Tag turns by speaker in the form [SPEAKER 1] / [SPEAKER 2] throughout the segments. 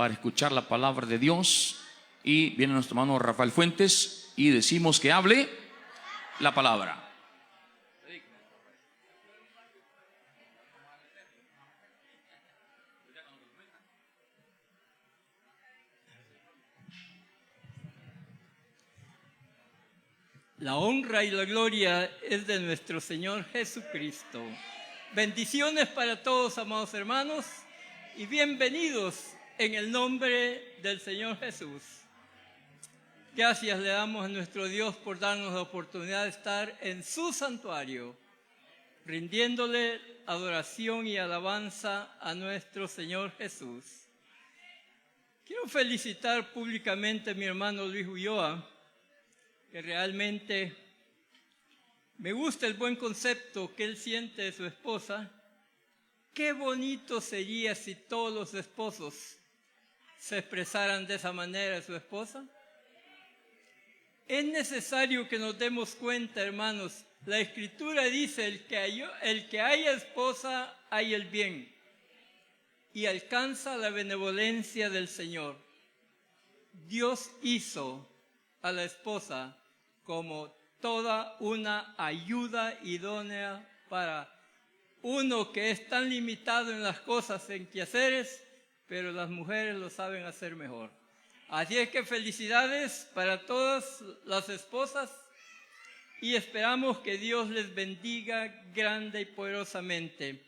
[SPEAKER 1] para escuchar la palabra de Dios. Y viene nuestro hermano Rafael Fuentes y decimos que hable la palabra.
[SPEAKER 2] La honra y la gloria es de nuestro Señor Jesucristo. Bendiciones para todos, amados hermanos, y bienvenidos en el nombre del Señor Jesús. Gracias le damos a nuestro Dios por darnos la oportunidad de estar en su santuario, rindiéndole adoración y alabanza a nuestro Señor Jesús. Quiero felicitar públicamente a mi hermano Luis Ulloa, que realmente me gusta el buen concepto que él siente de su esposa. Qué bonito sería si todos los esposos se expresaran de esa manera de su esposa. Es necesario que nos demos cuenta, hermanos, la Escritura dice, el que haya esposa, haya el bien, y alcanza la benevolencia del Señor. Dios hizo a la esposa como toda una ayuda idónea para uno que es tan limitado en las cosas, en quehaceres, pero las mujeres lo saben hacer mejor. Así es que felicidades para todas las esposas y esperamos que Dios les bendiga grande y poderosamente.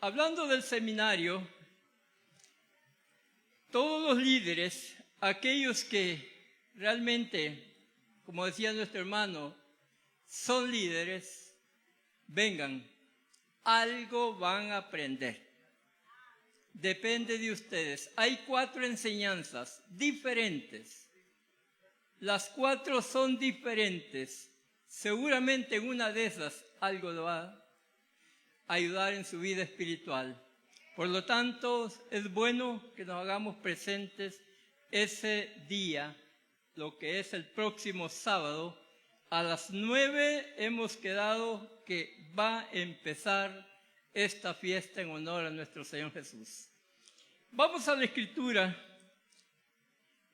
[SPEAKER 2] Hablando del seminario, todos los líderes, aquellos que realmente, como decía nuestro hermano, son líderes, vengan, algo van a aprender. Depende de ustedes. Hay 4 enseñanzas diferentes. Las 4 son diferentes. Seguramente en una de esas algo lo va a ayudar en su vida espiritual. Por lo tanto, es bueno que nos hagamos presentes ese día, lo que es el próximo sábado, a las 9 hemos quedado que va a empezar esta fiesta en honor a nuestro Señor Jesús. Vamos a la Escritura,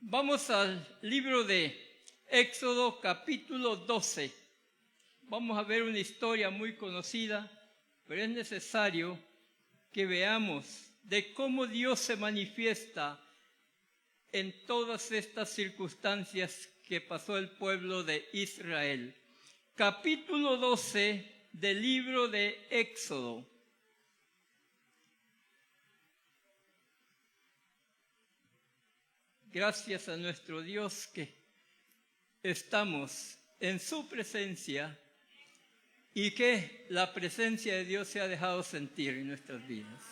[SPEAKER 2] vamos al libro de Éxodo capítulo 12. Vamos a ver una historia muy conocida, pero es necesario que veamos de cómo Dios se manifiesta en todas estas circunstancias que pasó el pueblo de Israel. Capítulo 12 del libro de Éxodo. Gracias a nuestro Dios que estamos en su presencia y que la presencia de Dios se ha dejado sentir en nuestras vidas.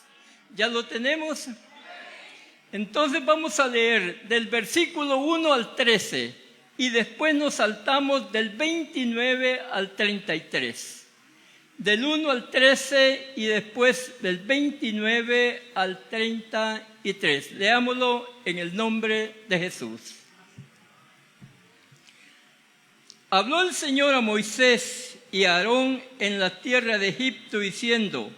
[SPEAKER 2] ¿Ya lo tenemos? Entonces vamos a leer del versículo 1 al 13 y después nos saltamos del 29 al 33. Del 1 al 13 y después del 29 al 33. Leámoslo en el nombre de Jesús. Habló el Señor a Moisés y a Aarón en la tierra de Egipto diciendo: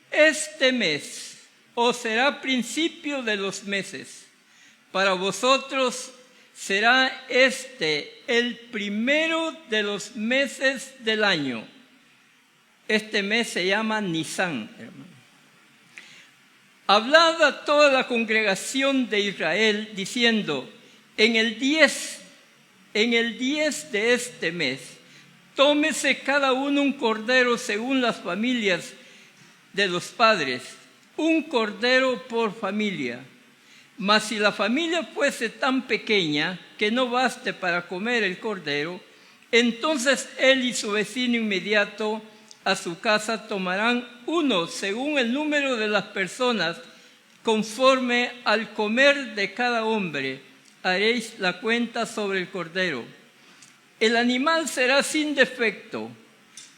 [SPEAKER 2] este mes os será principio de los meses. Para vosotros será este el primero de los meses del año. Este mes se llama Nisán, hermano. Hablad a toda la congregación de Israel diciendo: en el 10 de este mes, tómese cada uno un cordero según las familias de los padres, un cordero por familia. Mas si la familia fuese tan pequeña que no baste para comer el cordero, entonces él y su vecino inmediato a su casa tomarán uno según el número de las personas, conforme al comer de cada hombre. Haréis la cuenta sobre el cordero. El animal será sin defecto,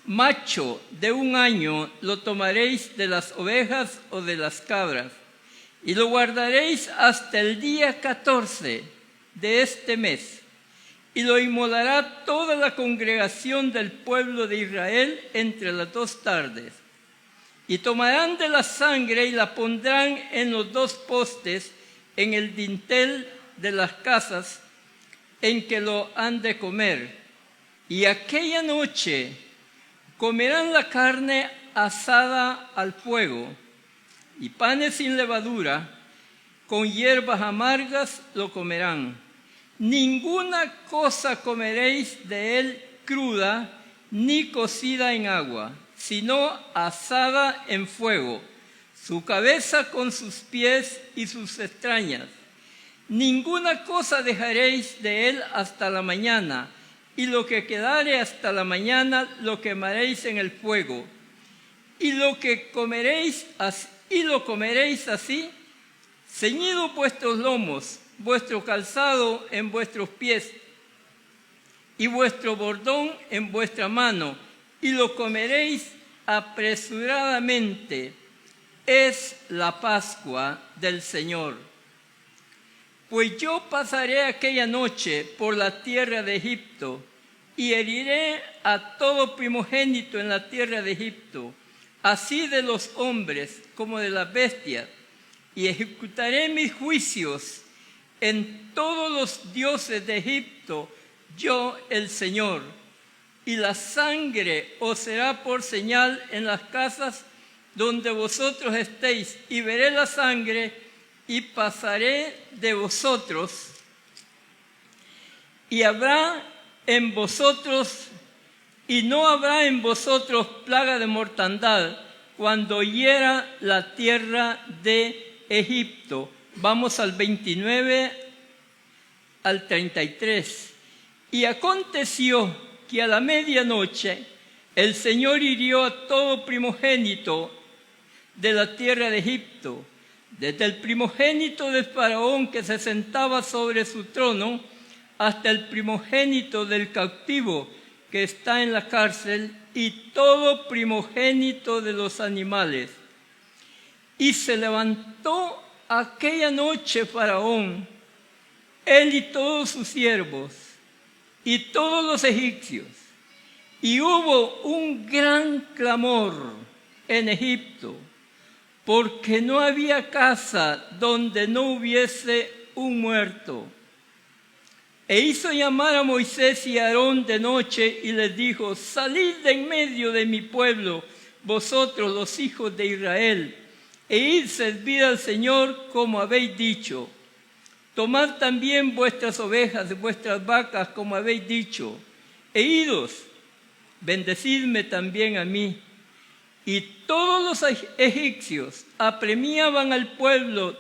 [SPEAKER 2] macho de 1 año lo tomaréis de las ovejas o de las cabras, y lo guardaréis hasta el día 14 de este mes, y lo inmolará toda la congregación del pueblo de Israel entre las 2 tardes. Y tomarán de la sangre y la pondrán en los 2 postes en el dintel de las casas en que lo han de comer. Y aquella noche comerán la carne asada al fuego, y panes sin levadura, con hierbas amargas lo comerán. Ninguna cosa comeréis de él cruda, ni cocida en agua, sino asada en fuego, su cabeza con sus pies y sus extrañas. Ninguna cosa dejaréis de él hasta la mañana, y lo que quedare hasta la mañana lo quemaréis en el fuego. Y lo comeréis así, ceñidos vuestros lomos, vuestro calzado en vuestros pies, y vuestro bordón en vuestra mano, y lo comeréis apresuradamente. Es la Pascua del Señor. Pues yo pasaré aquella noche por la tierra de Egipto, y heriré a todo primogénito en la tierra de Egipto, así de los hombres como de las bestias, y ejecutaré mis juicios en todos los dioses de Egipto, yo el Señor. Y la sangre os será por señal en las casas donde vosotros estéis, y veré la sangre y pasaré de vosotros, y habrá en vosotros, y no habrá en vosotros plaga de mortandad cuando hiera la tierra de Egipto. Vamos al 29 al 33. Y aconteció que a la medianoche el Señor hirió a todo primogénito de la tierra de Egipto, desde el primogénito del faraón que se sentaba sobre su trono, hasta el primogénito del cautivo que está en la cárcel, y todo primogénito de los animales. Y se levantó aquella noche Faraón, él y todos sus siervos, y todos los egipcios, y hubo un gran clamor en Egipto, porque no había casa donde no hubiese un muerto. E hizo llamar a Moisés y a Aarón de noche y les dijo: salid de en medio de mi pueblo, vosotros los hijos de Israel, e id servid al Señor como habéis dicho. Tomad también vuestras ovejas y vuestras vacas como habéis dicho, e idos, bendecidme también a mí. Y todos los egipcios apremiaban al pueblo,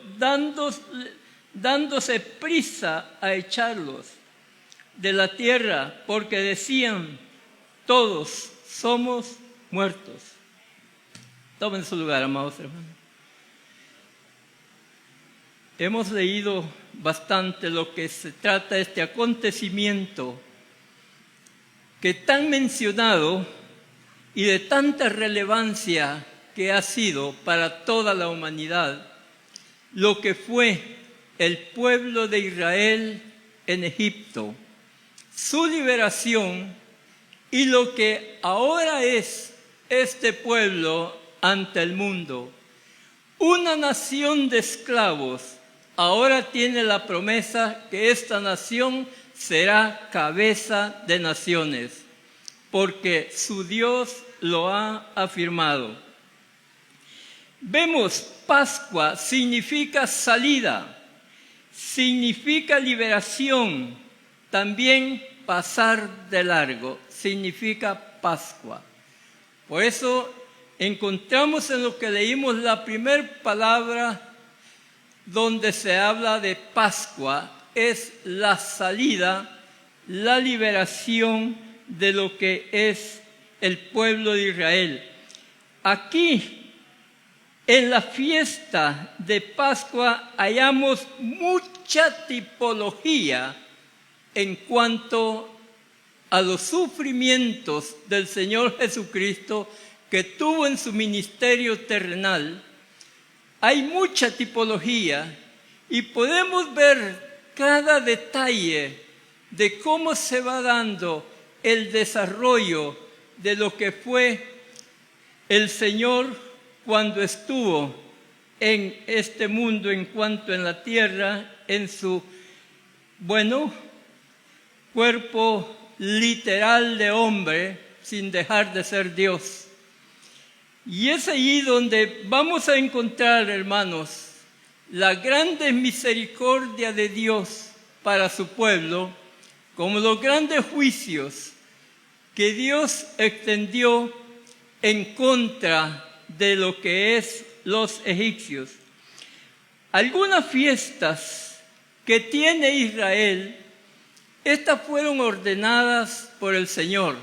[SPEAKER 2] dándose prisa a echarlos de la tierra, porque decían: todos somos muertos. Tomen su lugar, amados hermanos. Hemos leído bastante lo que se trata de este acontecimiento que tan mencionado y de tanta relevancia que ha sido para toda la humanidad, lo que fue el pueblo de Israel en Egipto, su liberación, y lo que ahora es este pueblo ante el mundo. Una nación de esclavos ahora tiene la promesa que esta nación será cabeza de naciones, porque su Dios lo ha afirmado. Vemos, Pascua significa salida, significa liberación, también pasar de largo, significa Pascua. Por eso encontramos en lo que leímos la primera palabra donde se habla de Pascua, es la salida, la liberación de lo que es el pueblo de Israel. Aquí, en la fiesta de Pascua, hallamos mucha tipología en cuanto a los sufrimientos del Señor Jesucristo que tuvo en su ministerio terrenal. Hay mucha tipología y podemos ver cada detalle de cómo se va dando el desarrollo de lo que fue el Señor cuando estuvo en este mundo en cuanto en la tierra, en su, cuerpo literal de hombre, sin dejar de ser Dios. Y es allí donde vamos a encontrar, hermanos, la grande misericordia de Dios para su pueblo, como los grandes juicios que Dios extendió en contra de lo que es los egipcios. Algunas fiestas que tiene Israel, estas fueron ordenadas por el Señor,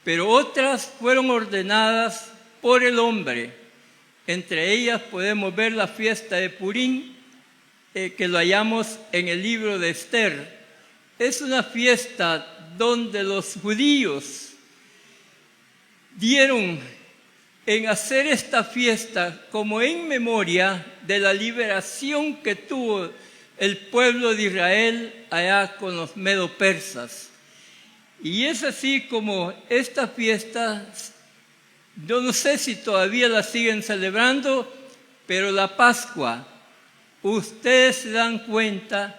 [SPEAKER 2] pero otras fueron ordenadas por el hombre. Entre ellas podemos ver la fiesta de Purim, que lo hallamos en el libro de Esther. Es una fiesta donde los judíos dieron en hacer esta fiesta como en memoria de la liberación que tuvo el pueblo de Israel allá con los medo-persas. Y es así como esta fiesta, yo no sé si todavía la siguen celebrando, pero la Pascua, ustedes se dan cuenta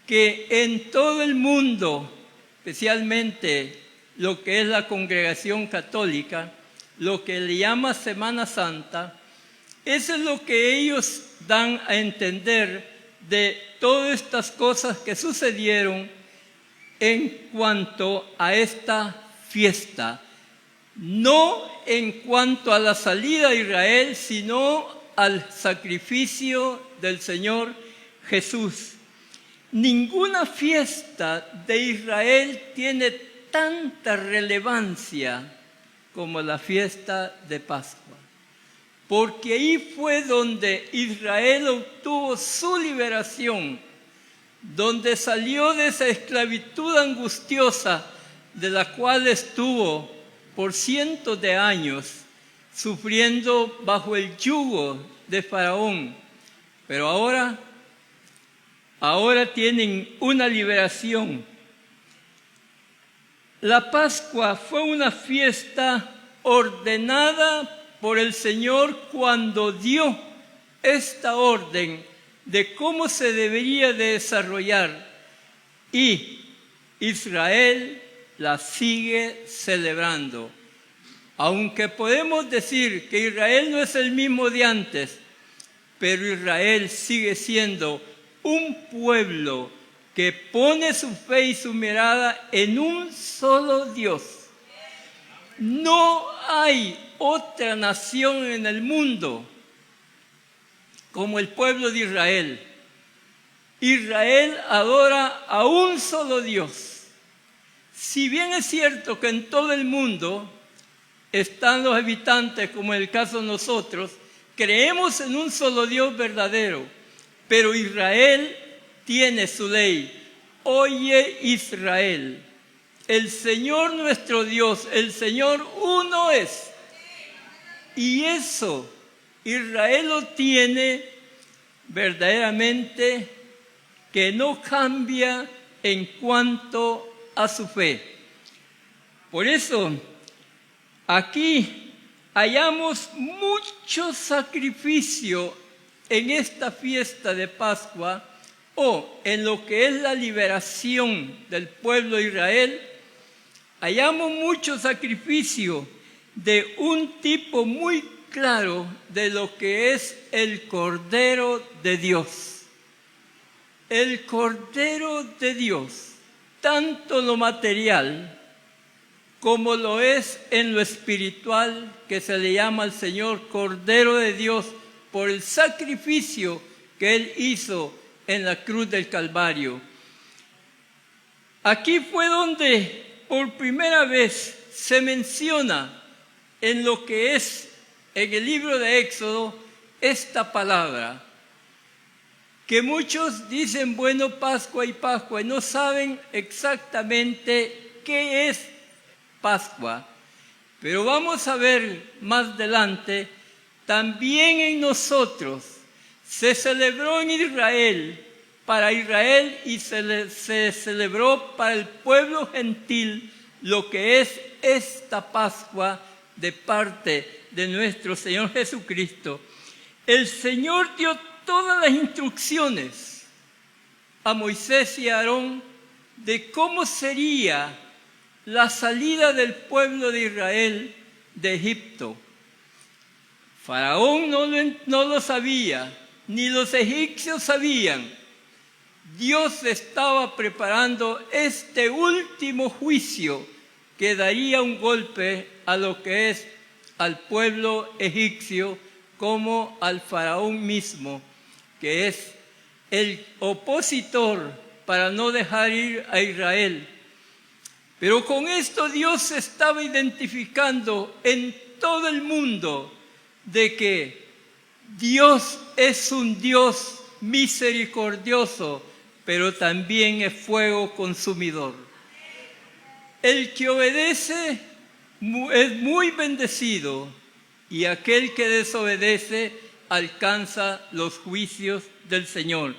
[SPEAKER 2] que en todo el mundo, especialmente lo que es la congregación católica, lo que le llama Semana Santa, eso es lo que ellos dan a entender de todas estas cosas que sucedieron en cuanto a esta fiesta. No en cuanto a la salida de Israel, sino al sacrificio del Señor Jesús. Ninguna fiesta de Israel tiene tanta relevancia como la fiesta de Pascua, porque ahí fue donde Israel obtuvo su liberación, donde salió de esa esclavitud angustiosa de la cual estuvo por cientos de años sufriendo bajo el yugo de Faraón. Pero ahora tienen una liberación. La Pascua fue una fiesta ordenada por el Señor cuando dio esta orden de cómo se debería de desarrollar, y Israel la sigue celebrando. Aunque podemos decir que Israel no es el mismo de antes, pero Israel sigue siendo un pueblo que pone su fe y su mirada en un solo Dios. No hay otra nación en el mundo como el pueblo de Israel. Israel adora a un solo Dios. Si bien es cierto que en todo el mundo están los habitantes, como en el caso de nosotros, creemos en un solo Dios verdadero, pero Israel tiene su ley. Oye Israel, el Señor nuestro Dios, el Señor uno es. Y eso Israel lo tiene verdaderamente, que no cambia en cuanto a su fe. Por eso, aquí hallamos mucho sacrificio en esta fiesta de Pascua, o en lo que es la liberación del pueblo de Israel. Hallamos mucho sacrificio de un tipo muy claro de lo que es el Cordero de Dios. El Cordero de Dios, tanto lo material como lo es en lo espiritual, que se le llama al Señor Cordero de Dios por el sacrificio que Él hizo en la cruz del Calvario. Aquí fue donde por primera vez se menciona en lo que es en el libro de Éxodo esta palabra, que muchos dicen, bueno, Pascua y Pascua, y no saben exactamente qué es Pascua. Pero vamos a ver más adelante, también en nosotros se celebró en Israel, para Israel, y se celebró para el pueblo gentil lo que es esta Pascua de parte de nuestro Señor Jesucristo. el Señor dio todas las instrucciones a Moisés y a Aarón de cómo sería la salida del pueblo de Israel de Egipto. Faraón no lo sabía, ni los egipcios sabían. Dios estaba preparando este último juicio que daría un golpe a lo que es al pueblo egipcio como al faraón mismo, que es el opositor para no dejar ir a Israel. Pero con esto Dios estaba identificando en todo el mundo de que Dios es un Dios misericordioso, pero también es fuego consumidor. El que obedece es muy bendecido y aquel que desobedece alcanza los juicios del Señor.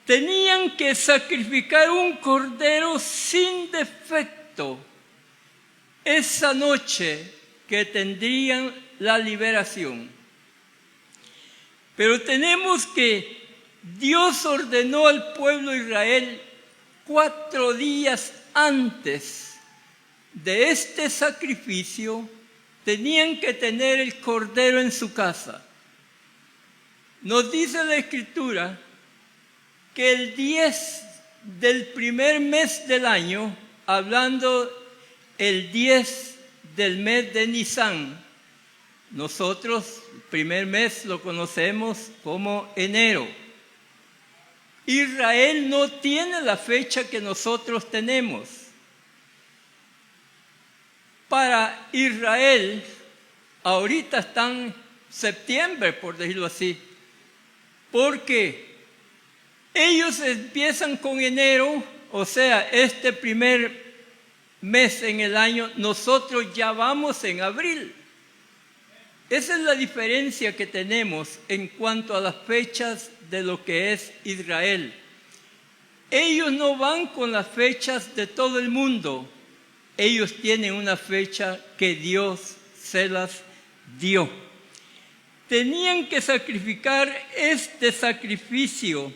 [SPEAKER 2] Tenían que sacrificar un cordero sin defecto esa noche que tendrían la liberación. Pero tenemos que Dios ordenó al pueblo de Israel 4 días antes de este sacrificio, tenían que tener el cordero en su casa. Nos dice la Escritura que el 10 del primer mes del año, hablando el 10 del mes de Nisan, nosotros el primer mes lo conocemos como enero. Israel no tiene la fecha que nosotros tenemos. Para Israel, ahorita están septiembre, por decirlo así, porque ellos empiezan con enero, o sea, este primer mes en el año, nosotros ya vamos en abril. Esa es la diferencia que tenemos en cuanto a las fechas de lo que es Israel. Ellos no van con las fechas de todo el mundo. Ellos tienen una fecha que Dios se las dio. Tenían que sacrificar este sacrificio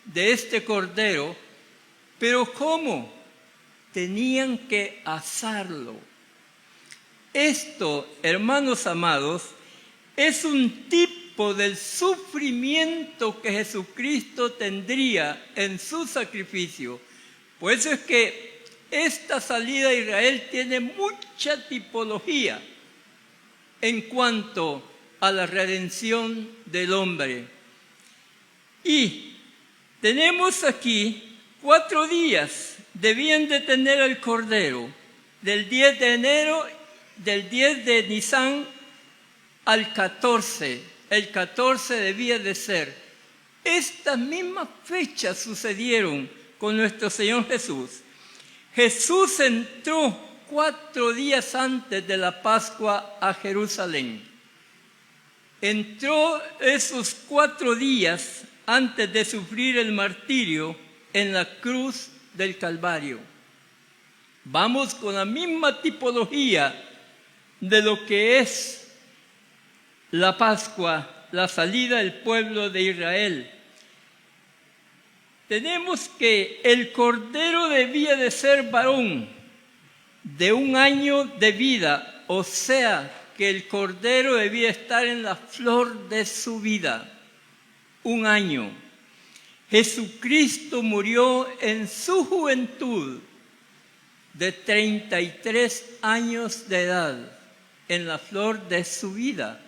[SPEAKER 2] de este cordero, pero ¿cómo? Tenían que asarlo. Esto, hermanos amados, es un tipo del sufrimiento que Jesucristo tendría en su sacrificio. Por eso es que esta salida de Israel tiene mucha tipología en cuanto a la redención del hombre. Y tenemos aquí 4 días, debían de tener el cordero, del 10 de enero, del 10 de Nisan al 14. El 14 debía de ser. Estas mismas fechas sucedieron con nuestro Señor Jesús. Jesús entró 4 días antes de la Pascua a Jerusalén. Entró esos 4 días antes de sufrir el martirio en la cruz del Calvario. Vamos con la misma tipología de lo que es la Pascua, la salida del pueblo de Israel. Tenemos que el cordero debía de ser varón de 1 año de vida, o sea, que el cordero debía estar en la flor de su vida, 1 año. Jesucristo murió en su juventud de 33 años de edad, en la flor de su vida.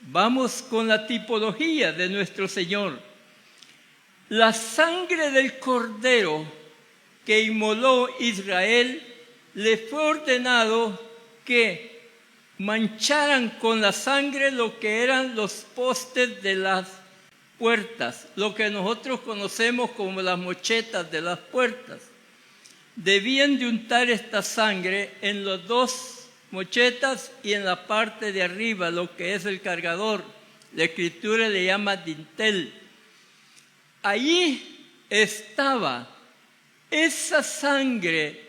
[SPEAKER 2] Vamos con la tipología de nuestro Señor. La sangre del cordero que inmoló Israel, le fue ordenado que mancharan con la sangre lo que eran los postes de las puertas, lo que nosotros conocemos como las mochetas de las puertas. Debían de untar esta sangre en las 2 mochetas y en la parte de arriba, lo que es el cargador. La Escritura le llama dintel. Allí estaba esa sangre,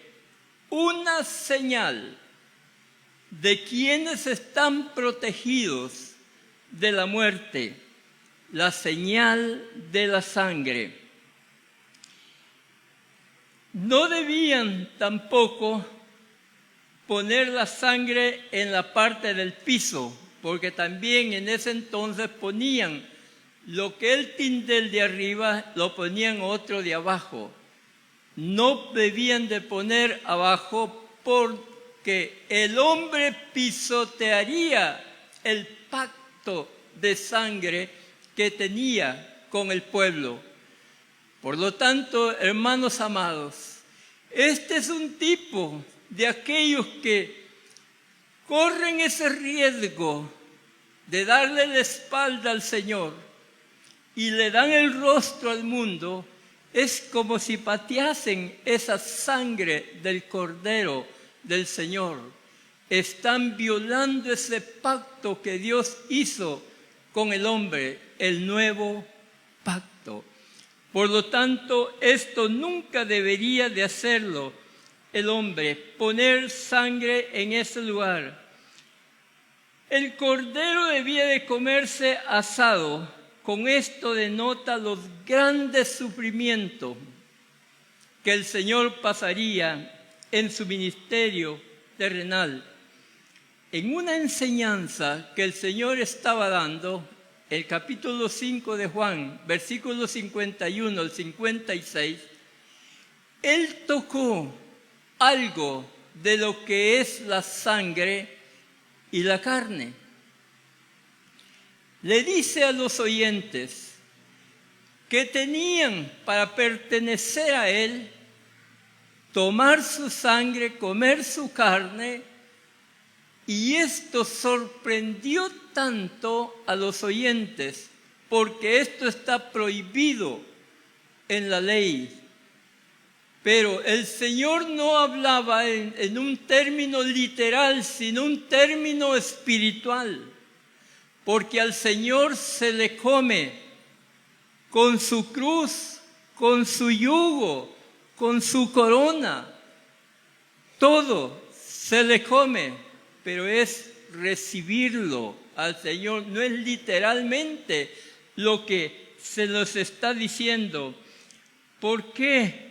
[SPEAKER 2] una señal de quienes están protegidos de la muerte, la señal de la sangre. No debían tampoco poner la sangre en la parte del piso, porque también en ese entonces ponían lo que el tindel de arriba, lo ponían otro de abajo. No debían de poner abajo porque el hombre pisotearía el pacto de sangre que tenía con el pueblo. Por lo tanto, hermanos amados, este es un tipo de aquellos que corren ese riesgo de darle la espalda al Señor y le dan el rostro al mundo. Es como si pateasen esa sangre del Cordero del Señor. Están violando ese pacto que Dios hizo con el hombre, el nuevo pacto. Por lo tanto, esto nunca debería de hacerlo el hombre, poner sangre en ese lugar. El cordero debía de comerse asado. Con esto denota los grandes sufrimientos que el Señor pasaría en su ministerio terrenal. En una enseñanza que el Señor estaba dando, el capítulo 5 de Juan, versículos 51 al 56, Él tocó algo de lo que es la sangre y la carne. Le dice a los oyentes que tenían para pertenecer a Él, tomar su sangre, comer su carne, y esto sorprendió tanto a los oyentes, porque esto está prohibido en la ley. Pero el Señor no hablaba en un término literal, sino un término espiritual. Porque al Señor se le come con su cruz, con su yugo, con su corona. Todo se le come, pero es recibirlo al Señor. No es literalmente lo que se nos está diciendo. ¿Por qué?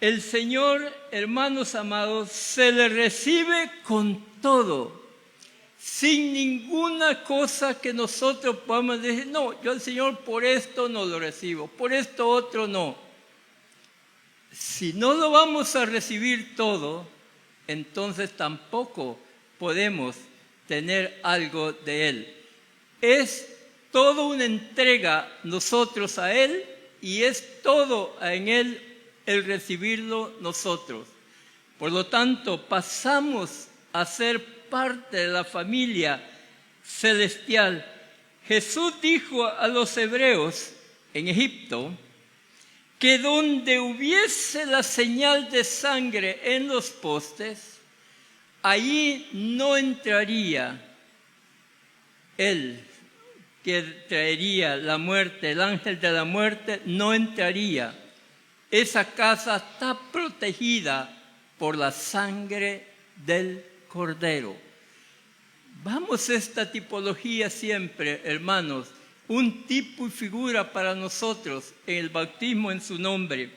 [SPEAKER 2] El Señor, hermanos amados, se le recibe con todo. Sin ninguna cosa que nosotros podamos decir, no, yo al Señor por esto no lo recibo, por esto otro no. Si no lo vamos a recibir todo, entonces tampoco podemos tener algo de Él. Es toda una entrega nosotros a Él y es todo en Él el recibirlo nosotros. Por lo tanto, pasamos a ser parte de la familia celestial. Jesús dijo a los hebreos en Egipto que donde hubiese la señal de sangre en los postes, allí no entraría él que traería la muerte, el ángel de la muerte no entraría. Esa casa está protegida por la sangre del Cordero. Vamos a esta tipología siempre, hermanos, un tipo y figura para nosotros en el bautismo en su nombre.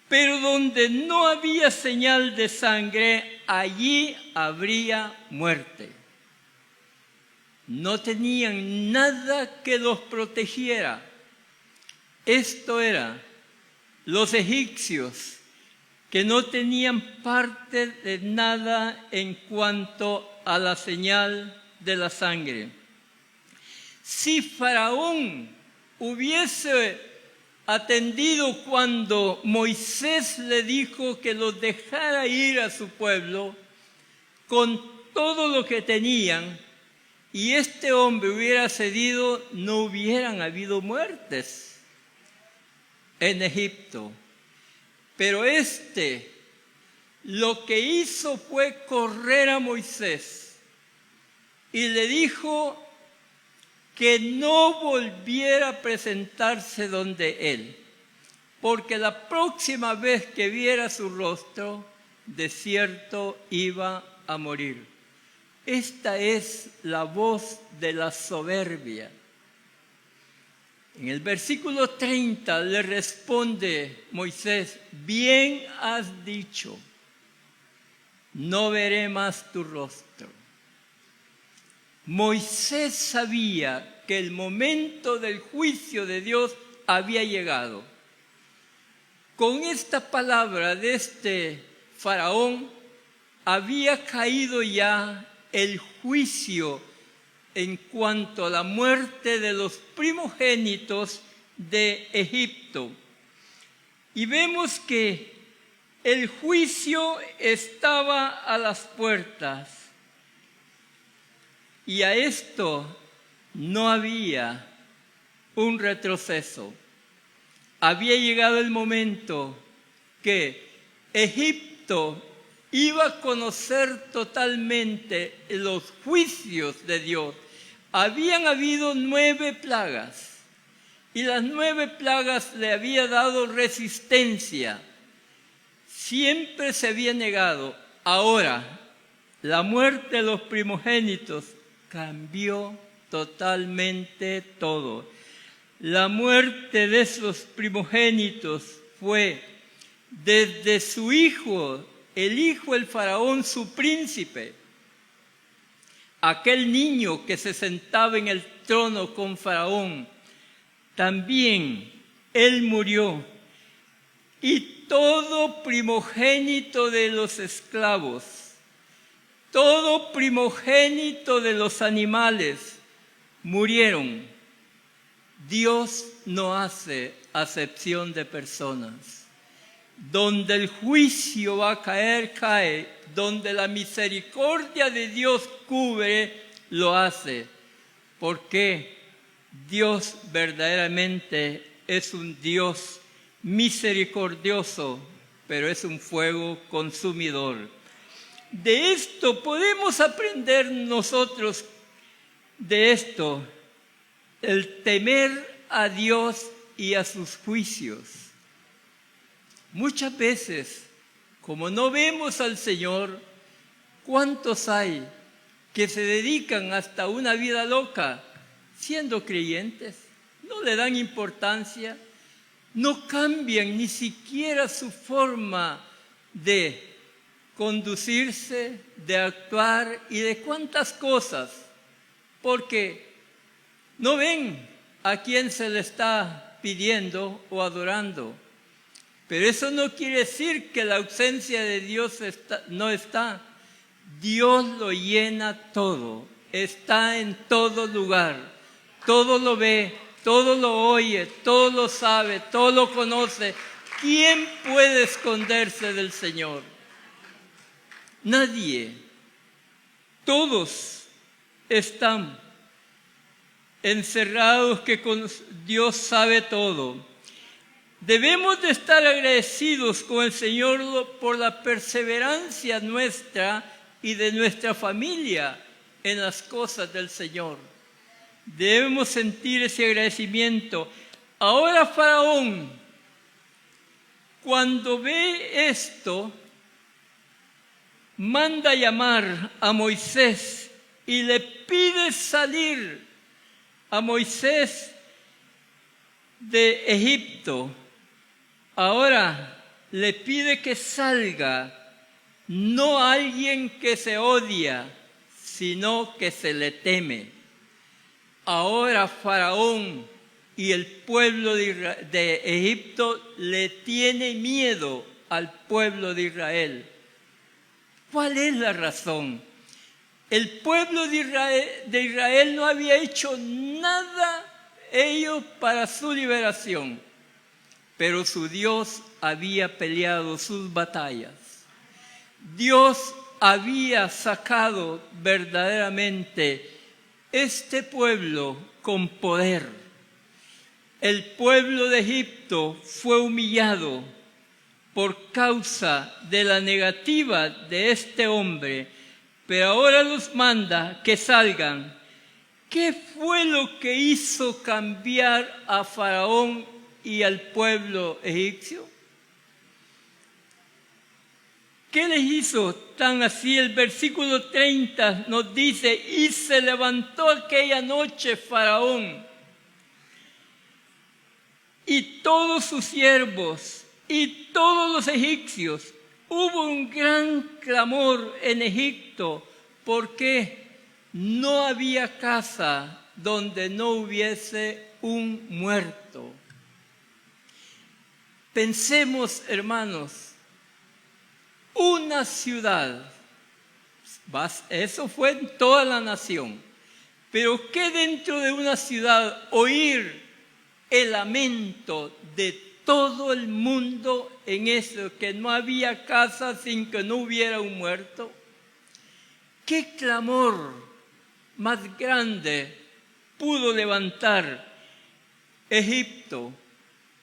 [SPEAKER 2] Pero donde no había señal de sangre, allí habría muerte. No tenían nada que los protegiera. Esto era los egipcios, que no tenían parte de nada en cuanto a la señal de la sangre. Si Faraón hubiese atendido cuando Moisés le dijo que los dejara ir a su pueblo con todo lo que tenían, y este hombre hubiera cedido, no hubieran habido muertes en Egipto. Pero lo que hizo fue correr a Moisés y le dijo que no volviera a presentarse donde él, porque la próxima vez que viera su rostro, de cierto iba a morir. esta es la voz de la soberbia. En el versículo 30 le responde Moisés, bien has dicho, no veré más tu rostro. Moisés sabía que el momento del juicio de Dios había llegado. Con esta palabra de este faraón había caído ya el juicio en cuanto a la muerte de los primogénitos de Egipto. Y vemos que el juicio estaba a las puertas. Y a esto no había un retroceso. Había llegado el momento que Egipto iba a conocer totalmente los juicios de Dios. Habían habido 9 plagas y las 9 plagas le había dado resistencia. Siempre se había negado. Ahora, la muerte de los primogénitos cambió totalmente todo. La muerte de esos primogénitos fue desde su hijo del faraón, su príncipe, aquel niño que se sentaba en el trono con faraón, también él murió. Y todo primogénito de los esclavos, todo primogénito de los animales murieron. Dios no hace acepción de personas. Donde el juicio va a caer, cae. Donde la misericordia de Dios cubre, lo hace. Porque Dios verdaderamente es un Dios misericordioso, pero es un fuego consumidor. De esto podemos aprender nosotros, de esto, el temer a Dios y a sus juicios. Muchas veces, como no vemos al Señor, ¿cuántos hay que se dedican hasta una vida loca siendo creyentes? No le dan importancia, no cambian ni siquiera su forma de conducirse, de actuar y de cuántas cosas, porque no ven a quién se le está pidiendo o adorando. Pero eso no quiere decir que la ausencia de Dios no está. Dios lo llena todo, está en todo lugar, todo lo ve, todo lo oye, todo lo sabe, todo lo conoce. ¿Quién puede esconderse del Señor? Nadie. Todos están encerrados que con Dios sabe todo. Debemos de estar agradecidos con el Señor por la perseverancia nuestra y de nuestra familia en las cosas del Señor. Debemos sentir ese agradecimiento. Ahora Faraón, cuando ve esto, manda llamar a Moisés y le pide salir a Moisés de Egipto. Ahora le pide que salga, no a alguien que se odia, sino que se le teme. Ahora Faraón y el pueblo de Egipto le tiene miedo al pueblo de Israel. ¿Cuál es la razón? El pueblo de Israel no había hecho nada ellos para su liberación, pero su Dios había peleado sus batallas. Dios había sacado verdaderamente este pueblo con poder. El pueblo de Egipto fue humillado por causa de la negativa de este hombre, pero ahora los manda que salgan. ¿Qué fue lo que hizo cambiar a Faraón y al pueblo egipcio? ¿Qué les hizo tan así? El versículo 30 nos dice, y se levantó aquella noche Faraón y todos sus siervos y todos los egipcios. Hubo un gran clamor en Egipto porque no había casa donde no hubiese un muerto. Pensemos, hermanos, una ciudad, eso fue en toda la nación, pero que dentro de una ciudad oír el lamento de todo el mundo en eso, que no había casa sin que no hubiera un muerto. ¿Qué clamor más grande pudo levantar Egipto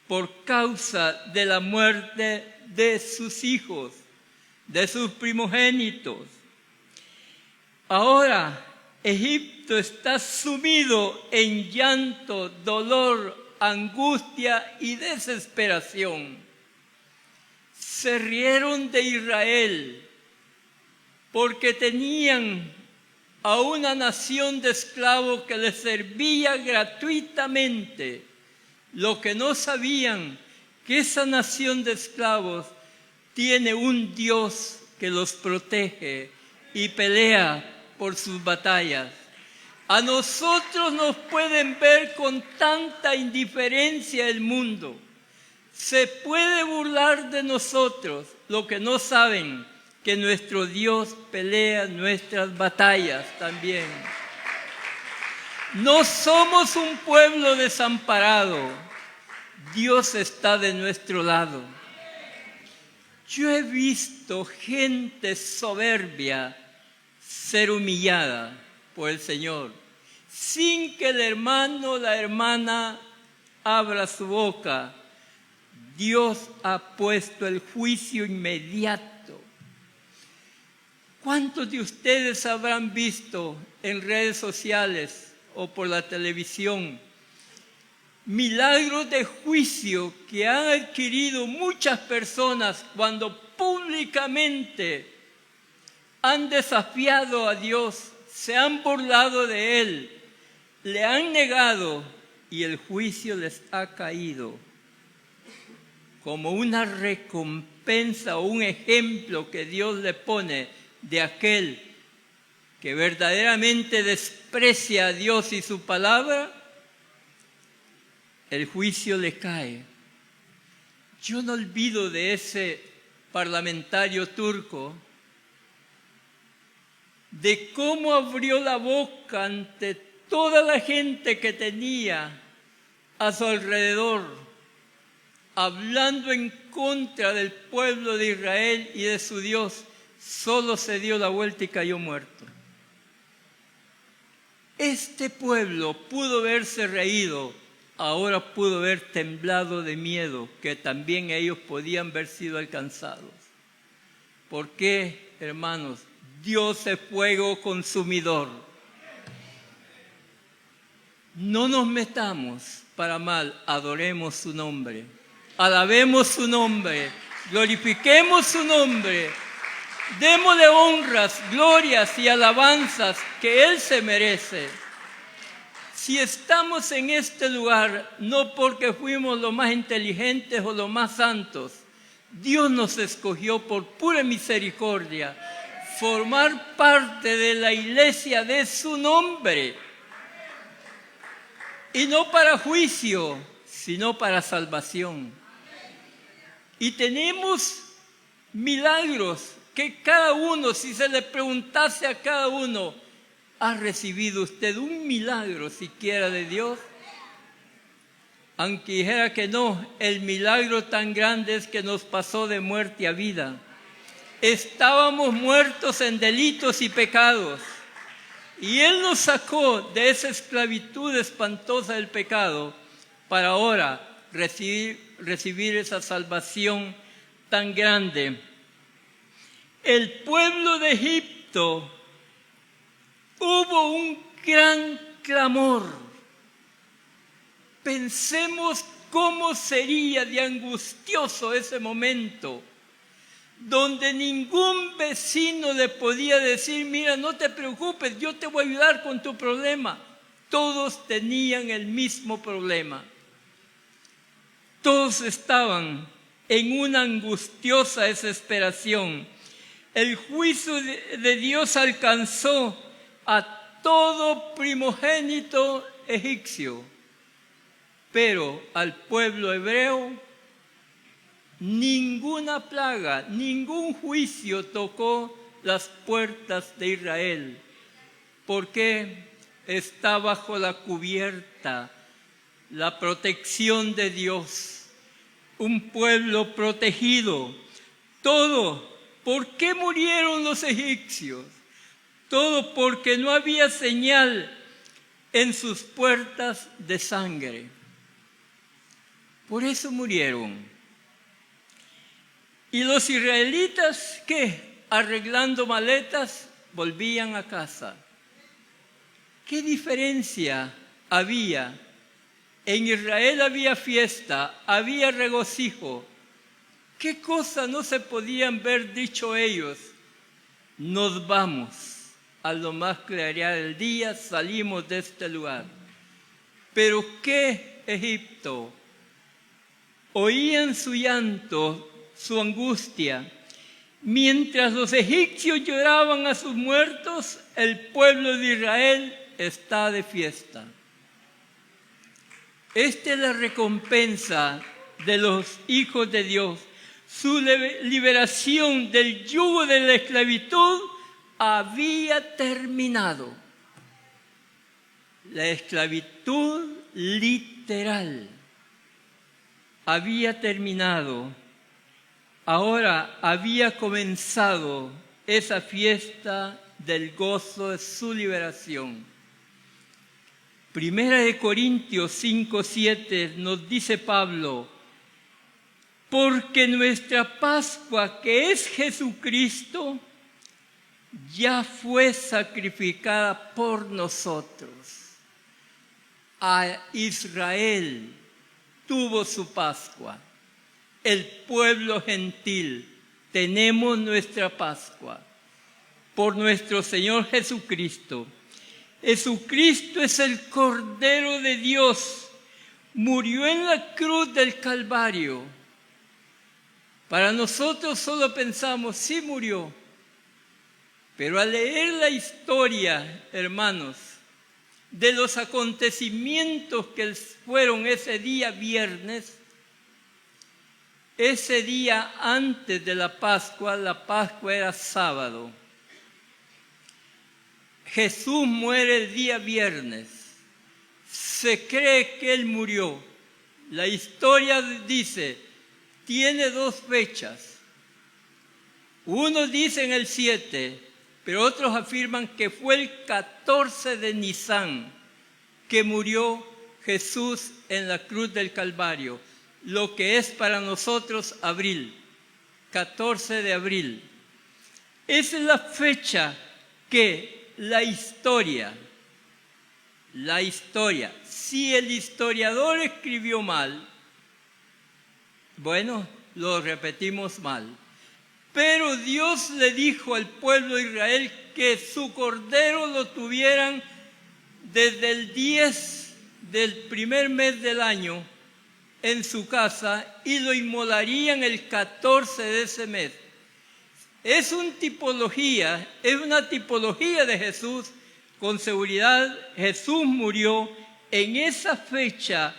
[SPEAKER 2] por causa de la muerte de sus hijos, de sus primogénitos? Ahora Egipto está sumido en llanto, dolor, angustia y desesperación. Se rieron de Israel porque tenían a una nación de esclavos que les servía gratuitamente. Lo que no sabían, que esa nación de esclavos tiene un Dios que los protege y pelea por sus batallas. A nosotros nos pueden ver con tanta indiferencia el mundo. Se puede burlar de nosotros. Lo que no saben, que nuestro Dios pelea nuestras batallas también. No somos un pueblo desamparado. Dios está de nuestro lado. Yo he visto gente soberbia ser humillada por el Señor, sin que el hermano o la hermana abra su boca. Dios ha puesto el juicio inmediato. ¿Cuántos de ustedes habrán visto en redes sociales o por la televisión milagros de juicio que han adquirido muchas personas cuando públicamente han desafiado a Dios, se han burlado de Él, le han negado y el juicio les ha caído como una recompensa o un ejemplo que Dios le pone de aquel que verdaderamente desprecia a Dios y su palabra? El juicio le cae. Yo no olvido de ese parlamentario turco, de cómo abrió la boca ante toda la gente que tenía a su alrededor, hablando en contra del pueblo de Israel y de su Dios. Solo se dio la vuelta y cayó muerto. Este pueblo pudo haberse reído, ahora pudo haber temblado de miedo, que también ellos podían haber sido alcanzados. ¿Por qué, hermanos? Dios es fuego consumidor. No nos metamos para mal, adoremos su nombre, alabemos su nombre, glorifiquemos su nombre, démosle honras, glorias y alabanzas que Él se merece. Si estamos en este lugar, no porque fuimos los más inteligentes o los más santos, Dios nos escogió por pura misericordia, formar parte de la iglesia de su nombre. Y no para juicio, sino para salvación. Y tenemos milagros que cada uno, si se le preguntase a cada uno, ¿ha recibido usted un milagro siquiera de Dios? Aunque dijera que no, el milagro tan grande es que nos pasó de muerte a vida. Estábamos muertos en delitos y pecados, y Él nos sacó de esa esclavitud espantosa del pecado para ahora recibir esa salvación tan grande. El pueblo de Egipto hubo un gran clamor. Pensemos cómo sería de angustioso ese momento. donde ningún vecino le podía decir, mira, no te preocupes, yo te voy a ayudar con tu problema. Todos tenían el mismo problema. Todos estaban en una angustiosa desesperación. El juicio de Dios alcanzó a todo primogénito egipcio, pero al pueblo hebreo ninguna plaga, ningún juicio tocó las puertas de Israel, porque está bajo la cubierta, la protección de Dios, un pueblo protegido. Todo. ¿Por qué murieron los egipcios? Todo porque no había señal en sus puertas de sangre. Por eso murieron. Y los israelitas, ¿qué? Arreglando maletas, volvían a casa. ¿Qué diferencia había? En Israel había fiesta, había regocijo. ¿Qué cosa no se podían ver dicho ellos? Nos vamos, a lo más clarear el día salimos de este lugar. Pero ¿qué Egipto? Oían su llanto, su angustia. Mientras los egipcios lloraban a sus muertos, el pueblo de Israel está de fiesta. Esta es la recompensa de los hijos de Dios. Su liberación del yugo de la esclavitud había terminado. La esclavitud literal había terminado. Ahora había comenzado esa fiesta del gozo de su liberación. Primera de Corintios 5:7 nos dice Pablo, porque nuestra Pascua, que es Jesucristo, ya fue sacrificada por nosotros. A Israel tuvo su Pascua. El pueblo gentil tenemos nuestra Pascua por nuestro Señor Jesucristo. Jesucristo es el Cordero de Dios. Murió en la cruz del Calvario. Para nosotros solo pensamos, sí murió. Pero al leer la historia, hermanos, de los acontecimientos que fueron ese día viernes, ese día antes de la Pascua era sábado. Jesús muere el día viernes. Se cree que Él murió. La historia dice, tiene dos fechas. Unos dicen el 7, pero otros afirman que fue el 14 de Nisan que murió Jesús en la cruz del Calvario, lo que es para nosotros abril, 14 de abril. Esa es la fecha que la historia, si el historiador escribió mal, bueno, lo repetimos mal. Pero Dios le dijo al pueblo de Israel que su cordero lo tuvieran desde el 10 del primer mes del año en su casa y lo inmolarían el 14 de ese mes. Es una tipología de Jesús. Con seguridad, Jesús murió en esa fecha,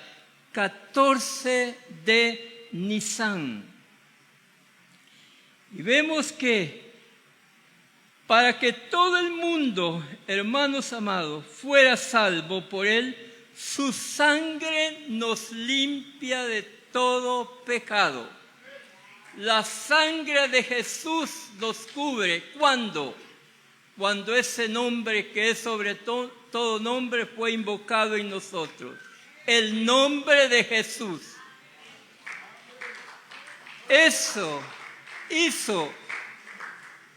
[SPEAKER 2] 14 de Nisan. Y vemos que para que todo el mundo, hermanos amados, fuera salvo por Él, su sangre nos limpia de todo pecado. La sangre de Jesús nos cubre. ¿Cuándo? Cuando ese nombre que es sobre todo nombre fue invocado en nosotros. El nombre de Jesús. Eso hizo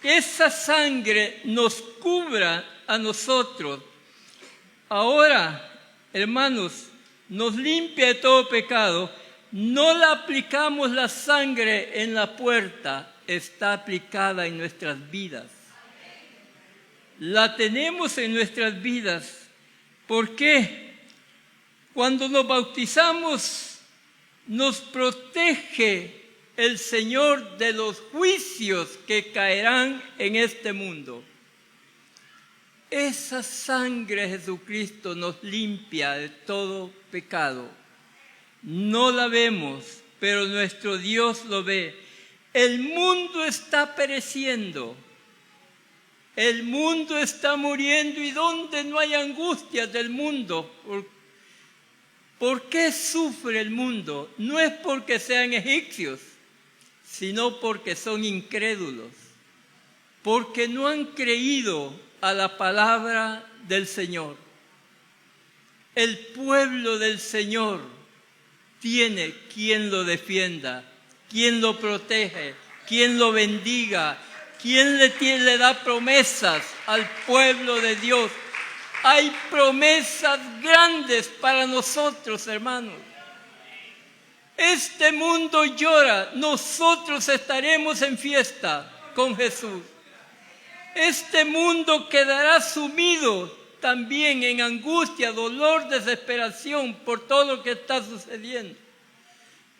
[SPEAKER 2] que esa sangre nos cubra a nosotros. Ahora, hermanos, nos limpia de todo pecado. No le aplicamos la sangre en la puerta. está aplicada en nuestras vidas. La tenemos en nuestras vidas. ¿Por qué? Cuando nos bautizamos, nos protege el Señor de los juicios que caerán en este mundo. Esa sangre de Jesucristo nos limpia de todo pecado. No la vemos, pero nuestro Dios lo ve. El mundo está pereciendo. El mundo está muriendo, y donde no hay angustias del mundo. ¿Por qué sufre el mundo? No es porque sean egipcios, sino porque son incrédulos, porque no han creído a la palabra del Señor. El pueblo del Señor tiene quien lo defienda, quien lo protege, quien lo bendiga, quien le da promesas al pueblo de Dios. Hay promesas grandes para nosotros, hermanos. Este mundo llora, nosotros estaremos en fiesta con Jesús. Este mundo quedará sumido también en angustia, dolor, desesperación por todo lo que está sucediendo.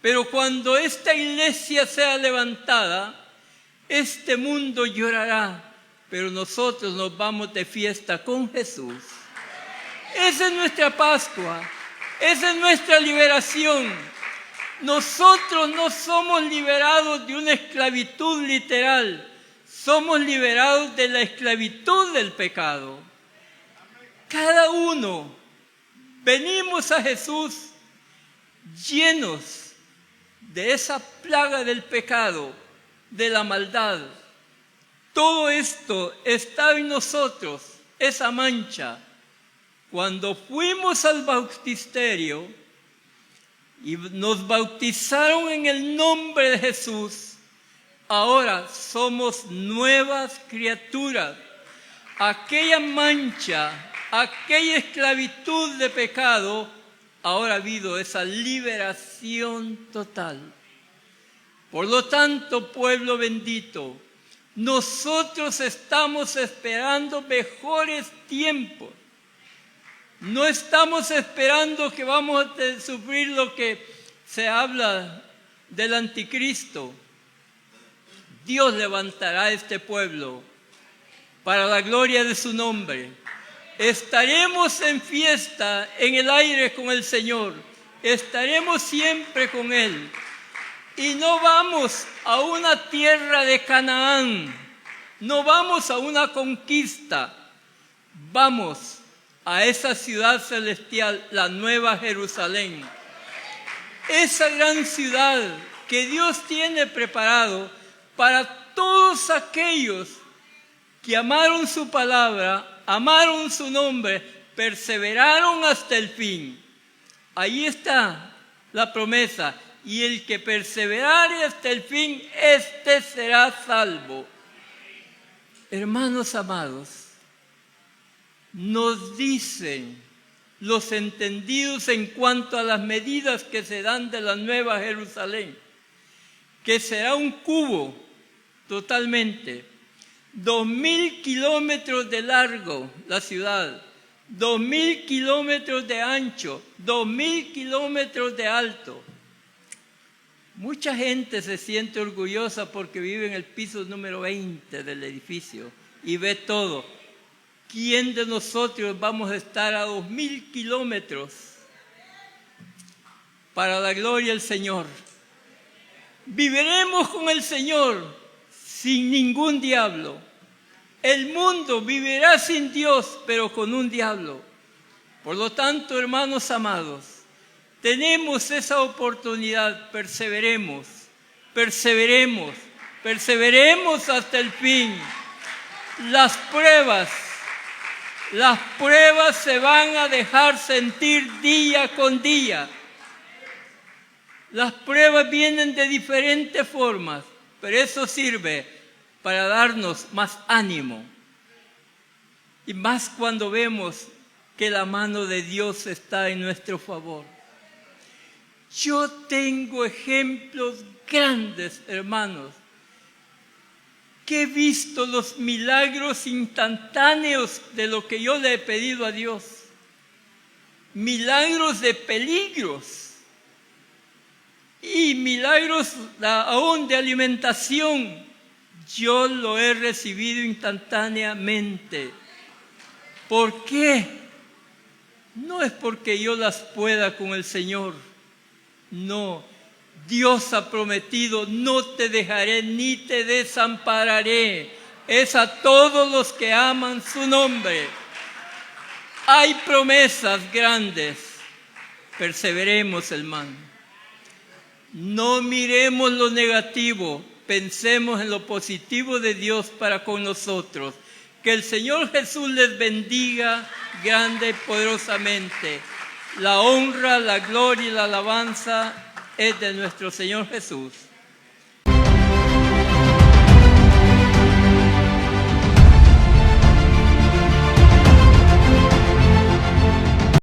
[SPEAKER 2] Pero cuando esta iglesia sea levantada, este mundo llorará, pero nosotros nos vamos de fiesta con Jesús. Esa es nuestra Pascua, esa es nuestra liberación. Nosotros no somos liberados de una esclavitud literal, somos liberados de la esclavitud del pecado. Cada uno venimos a Jesús llenos de esa plaga del pecado, de la maldad. Todo esto está en nosotros, esa mancha. Cuando fuimos al bautisterio y nos bautizaron en el nombre de Jesús, ahora somos nuevas criaturas. Aquella mancha, aquella esclavitud de pecado, ahora ha habido esa liberación total. Por lo tanto, pueblo bendito, nosotros estamos esperando mejores tiempos. No estamos esperando que vamos a sufrir lo que se habla del anticristo. Dios levantará a este pueblo para la gloria de su nombre. Estaremos en fiesta en el aire con el Señor. Estaremos siempre con Él. Y no vamos a una tierra de Canaán. No vamos a una conquista. Vamos a esa ciudad celestial, la Nueva Jerusalén. Esa gran ciudad que Dios tiene preparado para todos aquellos que amaron su palabra, amaron su nombre, perseveraron hasta el fin. Ahí está la promesa. Y el que perseverare hasta el fin, éste será salvo. Hermanos amados, nos dicen los entendidos en cuanto a las medidas que se dan de la Nueva Jerusalén, que será un cubo totalmente, 2,000 kilómetros de largo la ciudad, 2,000 kilómetros de ancho, 2,000 kilómetros de alto. Mucha gente se siente orgullosa porque vive en el piso número 20 del edificio y ve todo. ¿Quién de nosotros vamos a estar a 2,000 kilómetros para la gloria del Señor? Viviremos con el Señor sin ningún diablo. El mundo vivirá sin Dios, pero con un diablo. Por lo tanto, hermanos amados, tenemos esa oportunidad. Perseveremos, perseveremos, perseveremos hasta el fin. Las pruebas se van a dejar sentir día con día. Las pruebas vienen de diferentes formas, pero eso sirve para darnos más ánimo. Y más cuando vemos que la mano de Dios está en nuestro favor. Yo tengo ejemplos grandes, hermanos, que he visto los milagros instantáneos de lo que yo le he pedido a Dios. Milagros de peligros y milagros aún de alimentación. Yo lo he recibido instantáneamente. ¿Por qué? No es porque yo las pueda con el Señor. No. Dios ha prometido, no te dejaré ni te desampararé. Es a todos los que aman su nombre. Hay promesas grandes. Perseveremos, hermano. No miremos lo negativo. Pensemos en lo positivo de Dios para con nosotros. Que el Señor Jesús les bendiga grande y poderosamente. La honra, la gloria y la alabanza es de nuestro Señor Jesús.